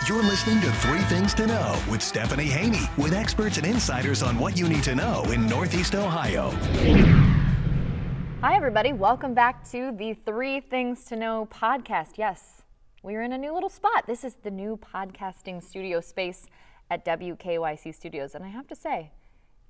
You're listening to Three Things to Know with Stephanie Haney, with experts and insiders on what you need to know in Northeast Ohio. Hi, everybody. Welcome back to the Three Things to Know podcast. Yes, we're in a new little spot. This is the new podcasting studio space at WKYC Studios, and I have to say,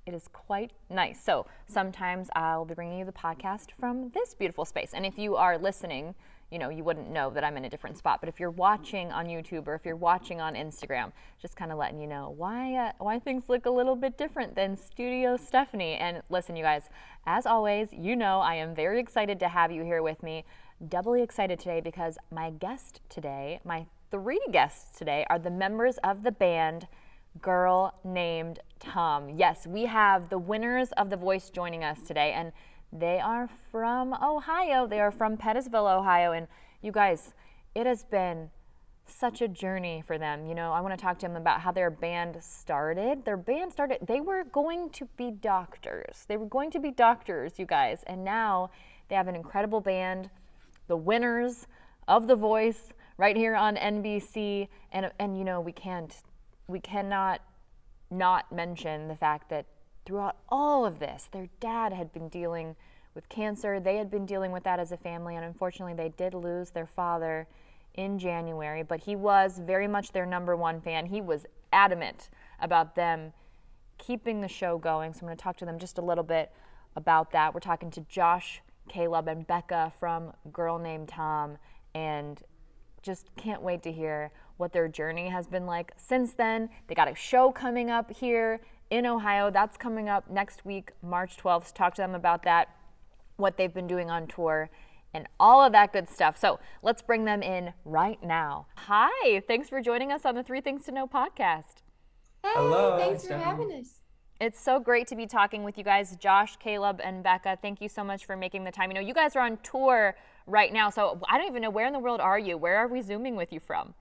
it is quite nice. So sometimes I'll be bringing you the podcast from this beautiful space, and if you are listening, you know, you wouldn't know that I'm in a different spot. But if you're watching on YouTube or if you're watching on Instagram, just kind of letting you know why things look a little bit different than Studio Stephanie. And listen, you guys, as always, you know I am very excited to have you here with me. Doubly excited today because my three guests today are the members of the band Girl Named Tome. Yes, we have the winners of The Voice joining us today, and they are from Ohio. They are from Pettisville, Ohio. And you guys, it has been such a journey for them. You know, I want to talk to them about how their band started. They were going to be doctors. They were going to be doctors, you guys. And now they have an incredible band, the winners of The Voice, right here on NBC. And you know, we cannot not mention the fact that throughout all of this, their dad had been dealing with cancer. They had been dealing with that as a family, and unfortunately they did lose their father in January, but he was very much their number one fan. He was adamant about them keeping the show going, so I'm going to talk to them just a little bit about that. We're talking to Josh, Caleb, and Bekah from Girl Named Tome, and just can't wait to hear what their journey has been like since then. They got a show coming up here in Ohio. That's coming up next week, March 12th. Talk to them about that, what they've been doing on tour, and all of that good stuff. So let's bring them in right now. Hi, thanks for joining us on the Three Things to Know podcast. Hey, hello. Thanks for having us. It's so great to be talking with you guys, Josh, Caleb, and Bekah. Thank you so much for making the time. You know, you guys are on tour right now, so I don't even know, where in the world are you? Where are we Zooming with you from?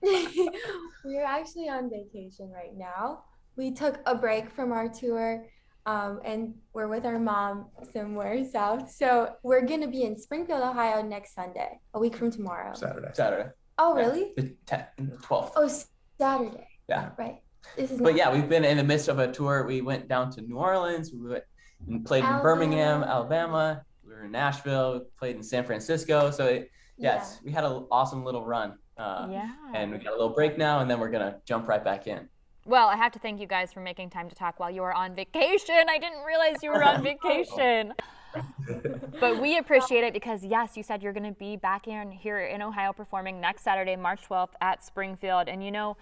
We're actually on vacation right now. We took a break from our tour, and we're with our mom somewhere south. So we're going to be in Springfield, Ohio next Sunday, a week from tomorrow. Saturday. Oh, really? The 12th. Oh, Saturday. Yeah. Right. But yeah, we've been in the midst of a tour. We went down to New Orleans. We went and played in Birmingham, Alabama. We were in Nashville. We played in San Francisco. So we had an awesome little run. And we got a little break now, and then we're going to jump right back in. Well, I have to thank you guys for making time to talk while you were on vacation. I didn't realize you were on vacation. But we appreciate it because, yes, you said you're going to be back here in Ohio performing next Saturday, March 12th at Springfield. And, you know,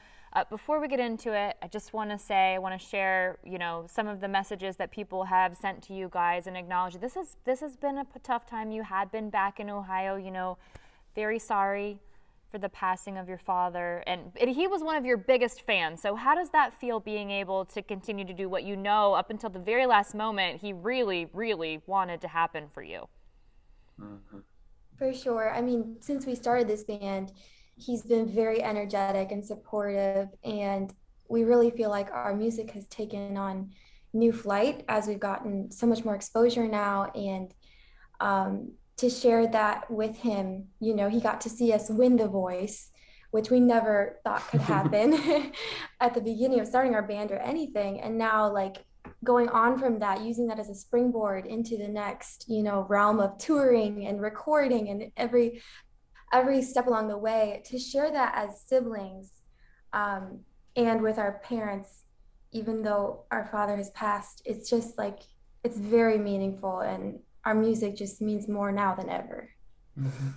before we get into it, I just want to share, you know, some of the messages that people have sent to you guys and acknowledge this has been a tough time. You had been back in Ohio, you know, very sorry for the passing of your father, and he was one of your biggest fans. So how does that feel, being able to continue to do what you know up until the very last moment he really, really wanted to happen for you? Mm-hmm. For sure. I mean, since we started this band, he's been very energetic and supportive, and we really feel like our music has taken on new flight as we've gotten so much more exposure now. And to share that with him, you know, he got to see us win The Voice, which we never thought could happen at the beginning of starting our band or anything. And now, like, going on from that, using that as a springboard into the next, you know, realm of touring and recording and every step along the way, to share that as siblings, and with our parents, even though our father has passed, it's just like, it's very meaningful, and our music just means more now than ever. Mm-hmm.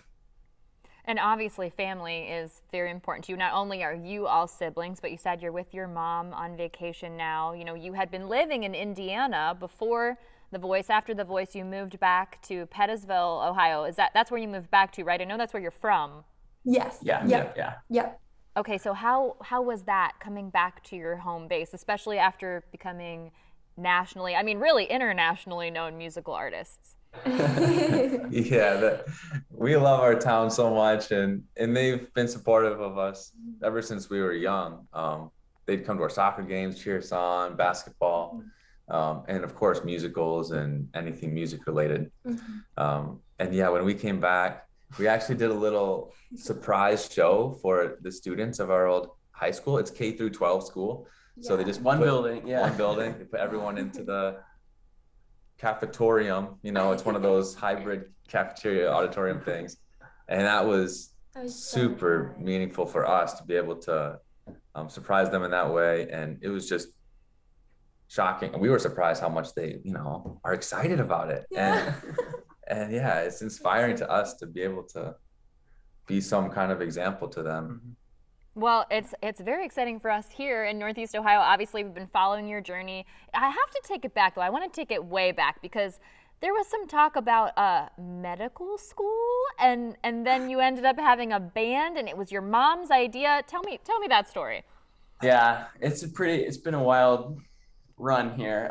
And obviously family is very important to you. Not only are you all siblings, but you said you're with your mom on vacation now. You know, you had been living in Indiana before The Voice. After The Voice, you moved back to Pettisville, Ohio. That's where you moved back to, right? I know that's where you're from. Yes. Yeah. Okay, so how was that, coming back to your home base, especially after becoming nationally, I mean, really internationally known musical artists? We love our town so much, and they've been supportive of us ever since we were young. They'd come to our soccer games, cheer us on, basketball, and of course musicals and anything music related. And yeah, when we came back, we actually did a little surprise show for the students of our old high school. It's K through 12 school. So they just one put building. one building. They put everyone into the cafetorium. It's one of those hybrid cafeteria auditorium things. And that was super meaningful for us to be able to surprise them in that way. And it was just shocking. We were surprised how much they, are excited about it. Yeah. And yeah, it's inspiring to us to be able to be some kind of example to them. Well, it's very exciting for us here in Northeast Ohio. Obviously, we've been following your journey. I have to take it back, though. I want to take it way back because there was some talk about medical school, and then you ended up having a band, and it was your mom's idea. Tell me that story. Yeah, it's been a wild run here.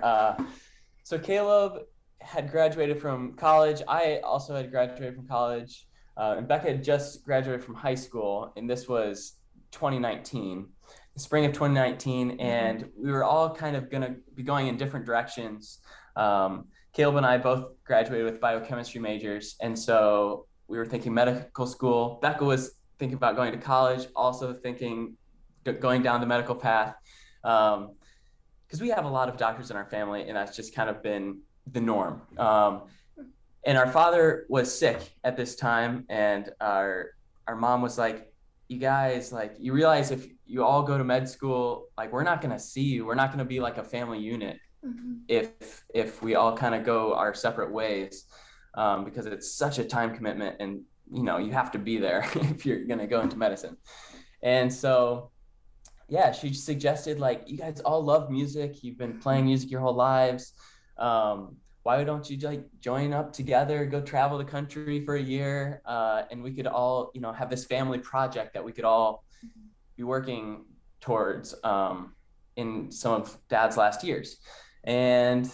So Caleb had graduated from college. I also had graduated from college, and Bekah had just graduated from high school, and this was 2019, the spring of 2019, and we were all kind of going to be going in different directions. Caleb and I both graduated with biochemistry majors, and so we were thinking medical school. Bekah was thinking about going to college, also thinking going down the medical path, because we have a lot of doctors in our family, and that's just kind of been the norm. And our father was sick at this time, and our mom was like, you guys, like, you realize if you all go to med school, like, we're not going to see you. We're not going to be like a family unit if we all kind of go our separate ways, because it's such a time commitment, and, you have to be there if you're going to go into medicine. And so, yeah, she suggested, like, you guys all love music. You've been playing music your whole lives. Why don't you like join up together, go travel the country for a year, and we could all, have this family project that we could all be working towards in some of Dad's last years. And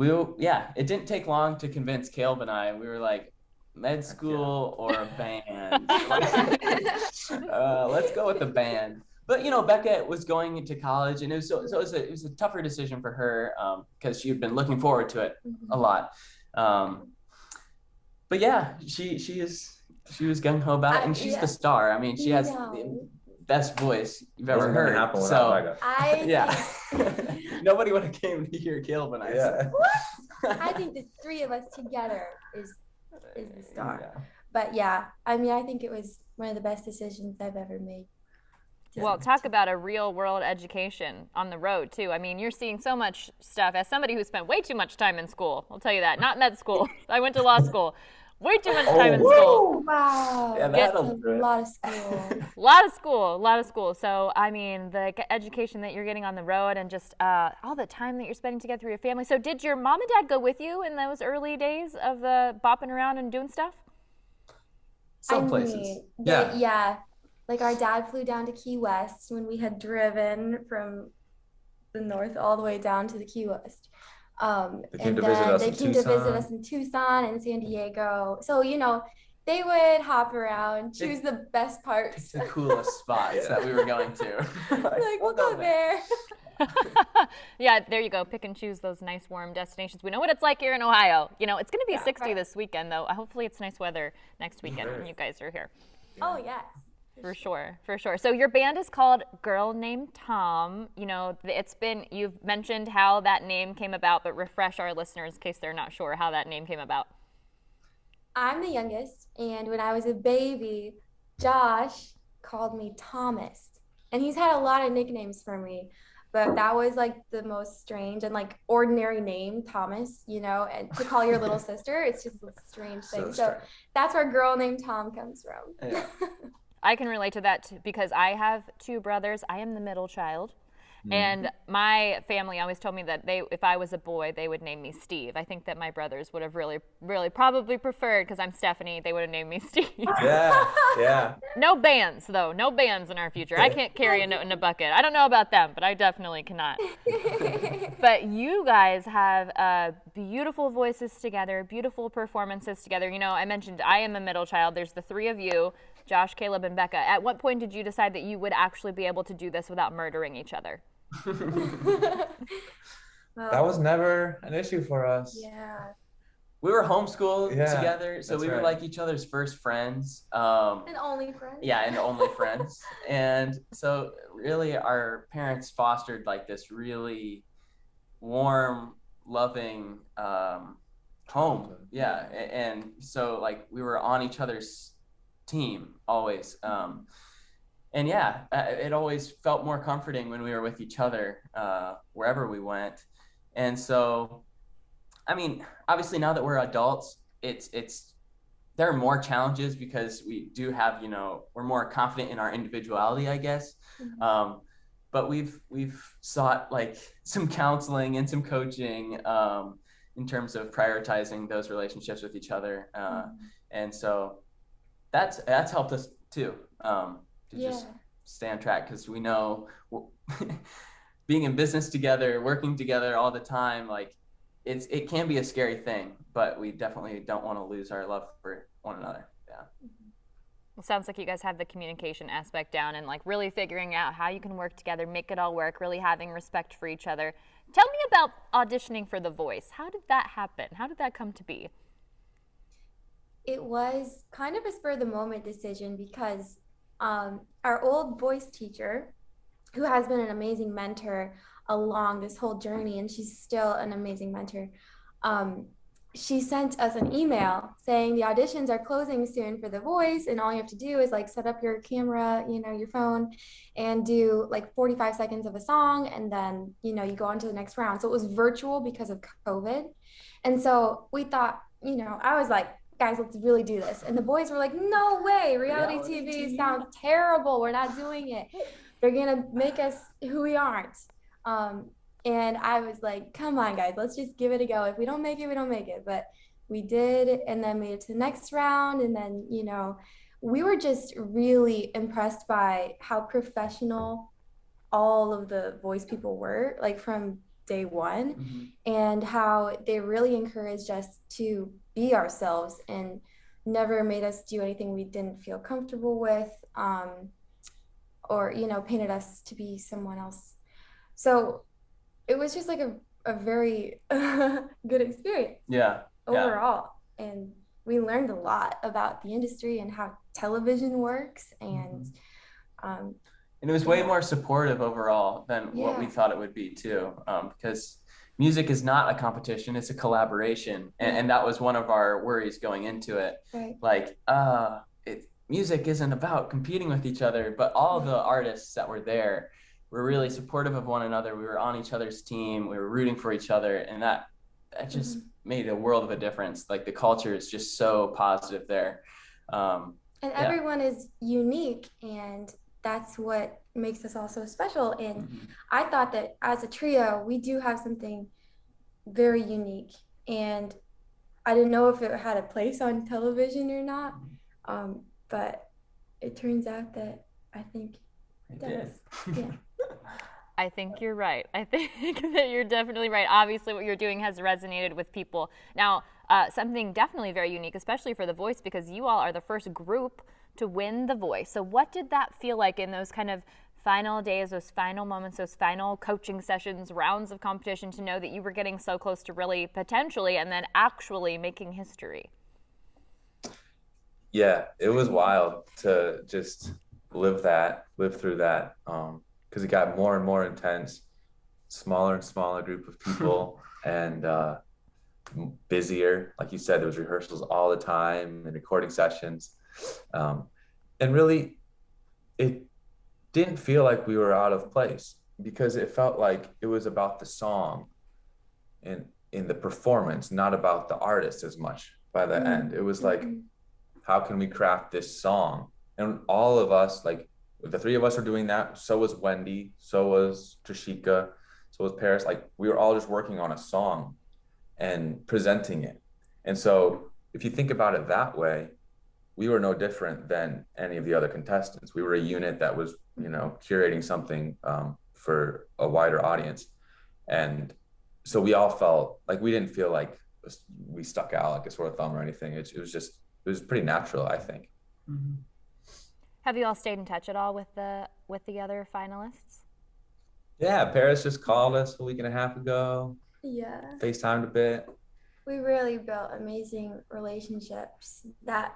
it didn't take long to convince Caleb and I. We were like, med school or a band? Let's go with the band. But Bekah was going into college, and it was a tougher decision for her because she had been looking forward to it a lot. But yeah, she was gung ho about it, and she's the star. I mean, she has the best voice you've ever heard. So nobody would have came to hear Caleb and I. Yeah. What? I think the three of us together is the star. Yeah. But yeah, I mean, I think it was one of the best decisions I've ever made. Well, talk about a real world education on the road too. I mean, you're seeing so much stuff. As somebody who spent way too much time in school, I'll tell you that. Not med school. I went to law school. Way too much time in school. Wow. Yeah, that's a lot of school. A lot of school. So, I mean, the education that you're getting on the road, and just all the time that you're spending together with your family. So did your mom and dad go with you in those early days of the bopping around and doing stuff? Some places. Yeah. Like, our dad flew down to Key West when we had driven from the north all the way down to the Key West. They came to visit us in Tucson and San Diego. So, they would hop around, choose the best parts. The coolest spots that we were going to. like, we'll go there. Yeah, there you go. Pick and choose those nice warm destinations. We know what it's like here in Ohio. It's going to be 60 this weekend, though. Hopefully it's nice weather next weekend when you guys are here. Oh, yes. For sure. So your band is called Girl Named Tome. You've mentioned how that name came about, but refresh our listeners in case they're not sure how that name came about. I'm the youngest, and when I was a baby, Josh called me Thomas. And he's had a lot of nicknames for me, but that was like the most strange and like ordinary name, Thomas, and to call your little sister, it's just a strange thing. So that's where Girl Named Tome comes from. Yeah. I can relate to that too, because I have two brothers. I am the middle child. And my family always told me that if I was a boy, they would name me Steve. I think that my brothers would have really, really probably preferred, because I'm Stephanie, they would have named me Steve. Yeah. No bands, though. No bands in our future. I can't carry a note in a bucket. I don't know about them, but I definitely cannot. But you guys have beautiful voices together, beautiful performances together. I mentioned I am a middle child. There's the three of you, Josh, Caleb, and Bekah. At what point did you decide that you would actually be able to do this without murdering each other? That was never an issue for us. Yeah. we were homeschooled Yeah, together, so that's we were right. like each other's first friends. And only friends. Yeah, and only friends. And so really our parents fostered like this really warm, loving home. Yeah. And so like we were on each other's team always. And yeah, it always felt more comforting when we were with each other wherever we went. And so, I mean, obviously now that we're adults, there are more challenges because we do have, we're more confident in our individuality, I guess. Mm-hmm. But we've sought like some counseling and some coaching in terms of prioritizing those relationships with each other. And so that's helped us too, to just stay on track, because we know being in business together, working together all the time, like it can be a scary thing, but we definitely don't want to lose our love for one another. Yeah. It sounds like you guys have the communication aspect down and like really figuring out how you can work together, make it all work, really having respect for each other. Tell me about auditioning for The Voice. How did that happen? How did that come to be? It was kind of a spur of the moment decision because our old voice teacher, who has been an amazing mentor along this whole journey, and she's still an amazing mentor, she sent us an email saying the auditions are closing soon for The Voice, and all you have to do is like set up your camera, your phone, and do like 45 seconds of a song, and then you go on to the next round. So it was virtual because of COVID. And so we thought, I was like, guys, let's really do this. And the boys were like, no way, reality TV sounds terrible, we're not doing it, they're gonna make us who we aren't. And I was like, come on, guys, let's just give it a go. If we don't make it, we don't make it. But we did, and then made it to the next round. And then, we were just really impressed by how professional all of the voice people were, like from day one, and how they really encouraged us to be ourselves and never made us do anything we didn't feel comfortable with, or, painted us to be someone else. So it was just like a very good experience. Yeah. Overall. And we learned a lot about the industry and how television works. And it was way more supportive overall than what we thought it would be too, because music is not a competition, it's a collaboration. And that was one of our worries going into it. Right. Like, music isn't about competing with each other, but all the artists that were there were really supportive of one another. We were on each other's team, we were rooting for each other, and that just made a world of a difference. Like the culture is just so positive there. And everyone is unique, and that's what makes us all so special. And I thought that as a trio, we do have something very unique, and I didn't know if it had a place on television or not, but it turns out that I think it does. Yeah. I think you're right. I think that you're definitely right. Obviously, what you're doing has resonated with people. Now, something definitely very unique, especially for The Voice, because you all are the first group to win The Voice. So what did that feel like in those kind of final days, those final moments, those final coaching sessions, rounds of competition, to know that you were getting so close to really potentially and then actually making history? Yeah, it was wild to just live through that. Because it got more and more intense, smaller and smaller group of people, and busier. Like you said, there was rehearsals all the time and recording sessions. And really, it didn't feel like we were out of place, because it felt like it was about the song and in the performance, not about the artist as much by the end. It was like, how can we craft this song? And all of us, like, the three of us are doing that. So was Wendy, so was Trishika, so was Paris. Like, we were all just working on a song and presenting it. And so if you think about it that way, we were no different than any of the other contestants. We were a unit that was, curating something for a wider audience. And so we all felt like, we didn't feel like we stuck out like a sore thumb or anything. It was pretty natural, I think. Have you all stayed in touch at all with the other finalists? Yeah, Paris just called us a week and a half ago. Yeah. FaceTimed a bit. we really built amazing relationships that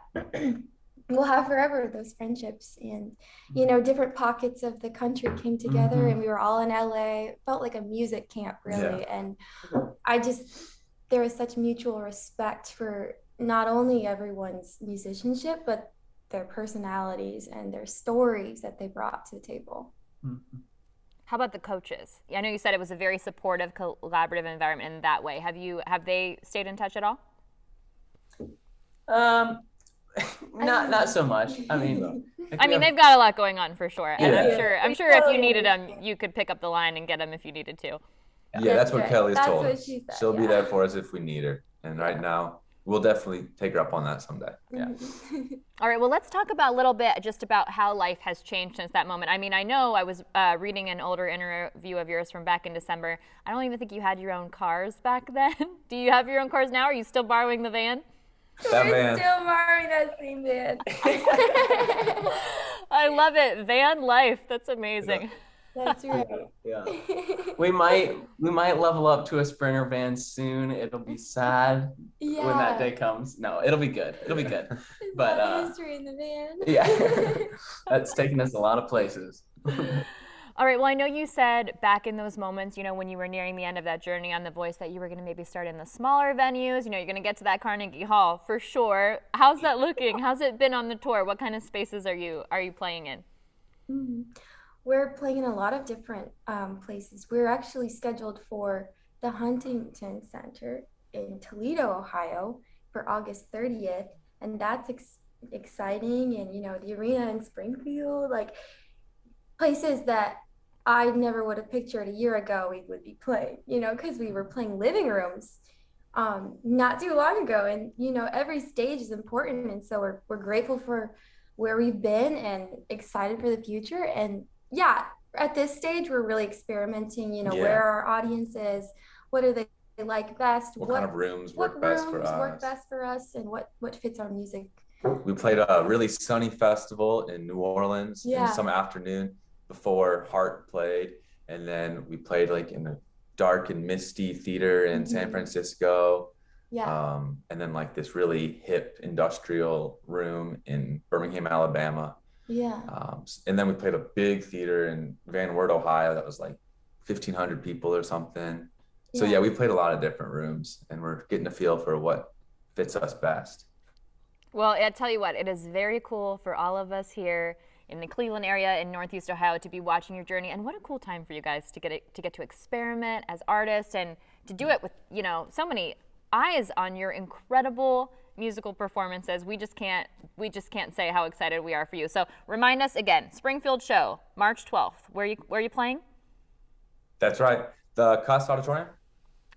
we'll have forever, those friendships. And, you know, different pockets of the country came together and we were all in LA. It felt like a music camp, really. Yeah. And there was such mutual respect for not only everyone's musicianship, but their personalities and their stories that they brought to the table. How about the coaches? I know you said it was a very supportive, collaborative environment in that way. Have they stayed in touch at all? Not so much. I mean, they've got a lot going on for sure. And Yeah. I'm sure if you needed them, you could pick up the line and get them if you needed to. Yeah, that's what Kelly's That's told what us. she said, She'll be yeah. there for us if we need her. And right now, we'll definitely take her up on that someday. Yeah. All right, well, let's talk about a little bit just about how life has changed since that moment. I mean, I know I was reading an older interview of yours from back in December. I don't even think you had your own cars back then. Do you have your own cars now? Or are you still borrowing the van? That We're van. still borrowing that same van. I love it. Van life. That's amazing. That's right. Yeah. We might level up to a Sprinter van soon. It'll be sad when that day comes. No, it'll be good. It'll be good. There's But a lot of history in the van. yeah, that's taken us a lot of places. All right, well, I know you said back in those moments, you know, when you were nearing the end of that journey on The Voice, that you were going to maybe start in the smaller venues. You know, you're going to get to that Carnegie Hall for sure. How's that looking? How's it been on the tour? What kind of spaces are you playing in? Mm-hmm. We're playing in a lot of different places. We're actually scheduled for the Huntington Center in Toledo, Ohio for August 30th. And that's exciting. And, you know, the arena in Springfield, like places that I never would have pictured a year ago we would be playing, you know, because we were playing living rooms not too long ago. And, you know, every stage is important. And so we're grateful for where we've been and excited for the future. And yeah, at this stage, we're really experimenting, you know, where our audience is, what do they like best, What kind of rooms work best for us, and what fits our music. We played a really sunny festival in New Orleans in some afternoon before Heart played. And then we played like in a dark and misty theater in San Francisco. Yeah. And then like this really hip industrial room in Birmingham, Alabama. Yeah. And then we played a big theater in Van Wert, Ohio that was like 1,500 people or something. So yeah, we played a lot of different rooms and we're getting a feel for what fits us best. Well, I tell you what, it is very cool for all of us here in the Cleveland area in Northeast Ohio to be watching your journey. And what a cool time for you guys to get to experiment as artists and to do it with, you know, so many eyes on your incredible musical performances. We just can't say how excited we are for you. So remind us again, Springfield show, March 12th. Where are you playing? That's right. The Cuss Auditorium.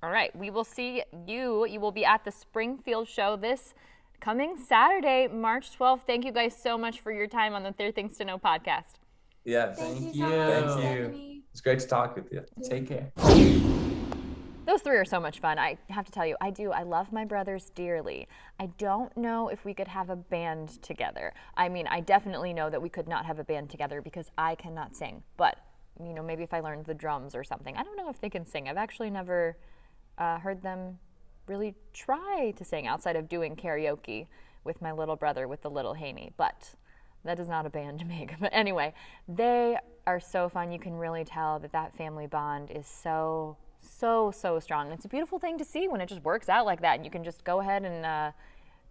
All right. We will see you. You will be at the Springfield show this coming Saturday, March 12th. Thank you guys so much for your time on the 3 Things to Know podcast. Yes. Thank you. you so much, Thank you. Stephanie. It's great to talk with you. Take care. Those 3 are so much fun. I have to tell you, I love my brothers dearly. I don't know if we could have a band together. I mean, I definitely know that we could not have a band together because I cannot sing. But, you know, maybe if I learned the drums or something. I don't know if they can sing. I've actually never heard them really try to sing outside of doing karaoke with my little brother with the little Haney. But that is not a band to make. But anyway, they are so fun. You can really tell that family bond is so strong. It's a beautiful thing to see when it just works out like that and you can just go ahead and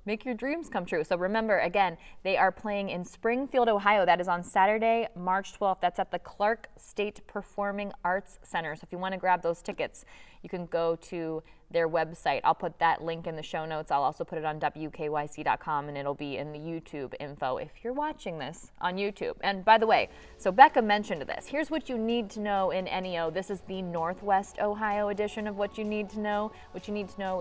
make your dreams come true. So remember, again, they are playing in Springfield, Ohio. That is on Saturday, March 12th. That's at the Clark State Performing Arts Center. So if you want to grab those tickets, you can go to their website. I'll put that link in the show notes. I'll also put it on WKYC.com and it'll be in the YouTube info if you're watching this on YouTube. And by the way, so Bekah mentioned this. Here's what you need to know in NEO. This is the Northwest Ohio edition of what you need to know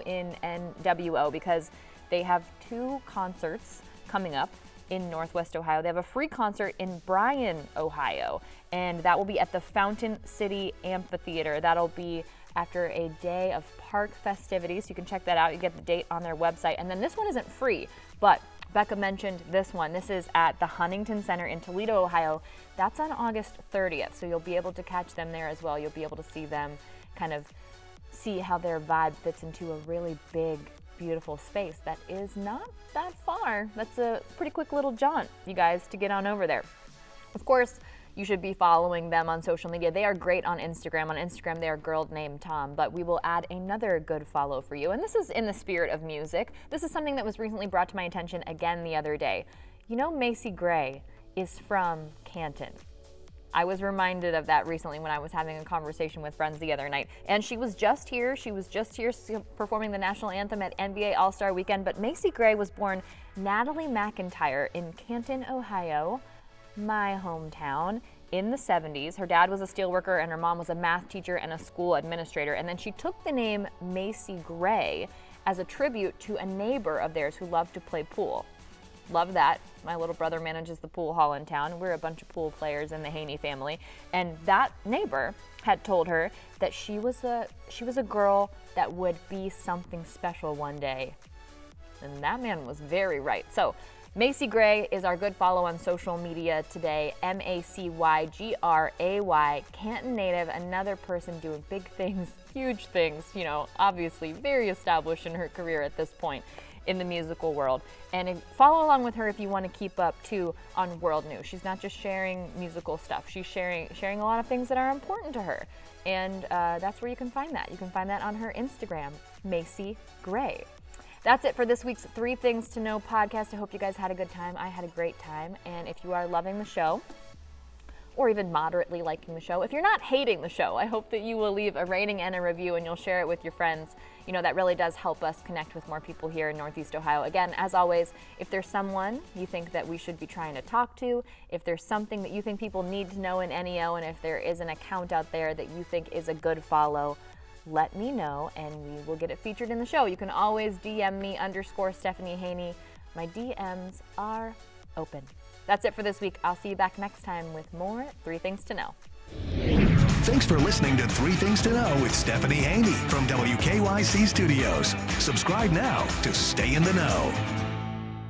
in NWO, because they have 2 concerts coming up in Northwest Ohio. They have a free concert in Bryan, Ohio, and that will be at the Fountain City Amphitheater. That'll be after a day of park festivities. You can check that out. You get the date on their website. And then this one isn't free, but Bekah mentioned this one. This is at the Huntington Center in Toledo, Ohio. That's on August 30th, so you'll be able to catch them there as well. You'll be able to see them kind of see how their vibe fits into a really big, beautiful space that is not that far. That's a pretty quick little jaunt, you guys, to get on over there. Of course, you should be following them on social media. They are great on Instagram. On Instagram, they are girl named Tome, but we will add another good follow for you. And this is in the spirit of music. This is something that was recently brought to my attention again the other day. You know, Macy Gray is from Canton. I was reminded of that recently when I was having a conversation with friends the other night. And she was just here. She was just here performing the national anthem at NBA All-Star Weekend. But Macy Gray was born Natalie McIntyre in Canton, Ohio, my hometown, in the 70s. Her dad was a steelworker and her mom was a math teacher and a school administrator. And then she took the name Macy Gray as a tribute to a neighbor of theirs who loved to play pool. Love that. My little brother manages the pool hall in town. We're a bunch of pool players in the Haney family. And that neighbor had told her that she was a girl that would be something special one day. And that man was very right. So Macy Gray is our good follow on social media today. MacyGray, Canton native, another person doing big things, huge things, you know, obviously very established in her career at this point in the musical world. And follow along with her if you want to keep up too on world news. She's not just sharing musical stuff. She's sharing a lot of things that are important to her. And that's where you can find that. You can find that on her Instagram, Macy Gray. That's it for this week's 3 Things to Know podcast. I hope you guys had a good time. I had a great time. And if you are loving the show, or even moderately liking the show, if you're not hating the show, I hope that you will leave a rating and a review and you'll share it with your friends. You know, that really does help us connect with more people here in Northeast Ohio. Again, as always, if there's someone you think that we should be trying to talk to, if there's something that you think people need to know in NEO, and if there is an account out there that you think is a good follow, let me know and we will get it featured in the show. You can always DM me _Stephanie Haney. My DMs are open. That's it for this week. I'll see you back next time with more 3 Things to Know. Thanks for listening to 3 Things to Know with Stephanie Haney from WKYC Studios. Subscribe now to stay in the know.